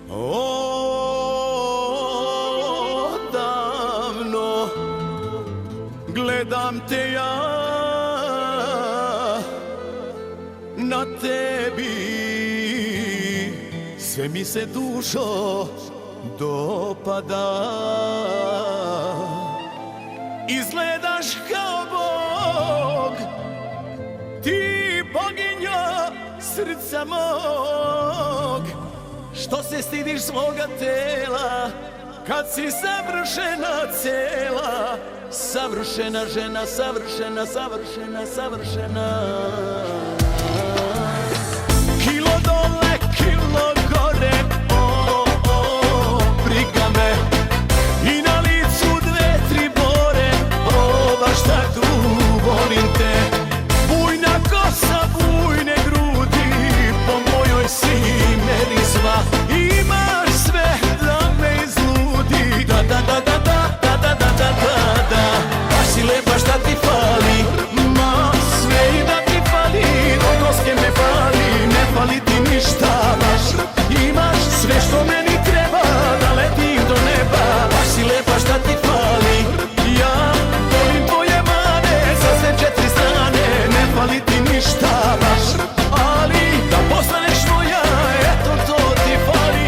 Odavno gledam te ja na tebi, sve mi se dušo dopada. Izgledaš kao Bog, ti boginja srca mog, što se stidiš svoga tela kad si savršena cela, savršena žena, savršena, savršena, savršena. Kilo dole, kilo gore, briga me, i na licu 2-3 bore, baš tak tu volim te. Bujna kosa, bujne grudi, po mojoj si merizva, imaš sve da me izludi. Da, da, da, da, da, da, da, da, da, da, baš si lepa, šta ti fali? Ma, sve i da ti fali, do koske me fali, ne fali ti ništa baš. Imaš sve što meni treba, da letim do neba, baš si lepa, šta ti fali? Ja volim tvoje mane, sa sve 4 strane, ne fali ti ništa baš. Ali da postaneš moja, eto to ti fali.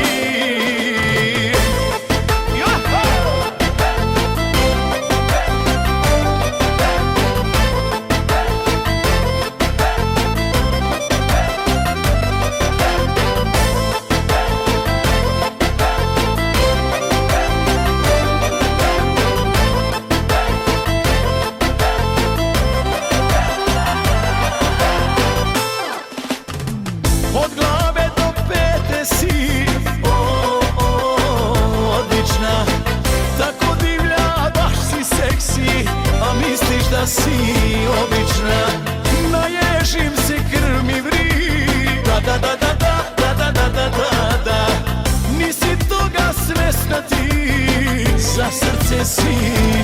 Od glave do pete si, odlična, tako divlja, baš si seksi, a misliš da si obična. Naježim se, krv mi vri, da, da, da, da, da, da, da, da, da, da, da. Nisi toga svesna ti, za srce si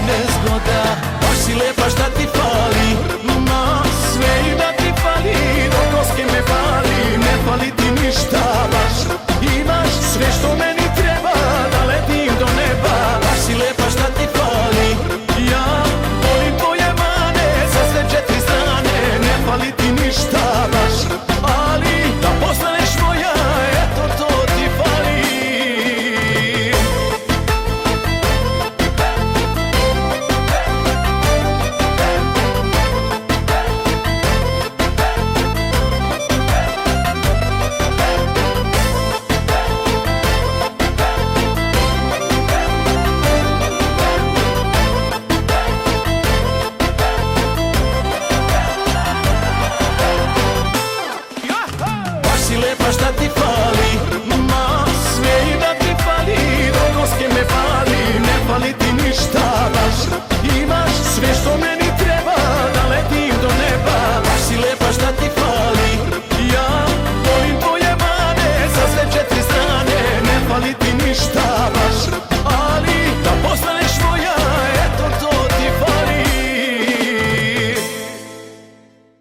nezgoda, baš si lepa, šta ti fali?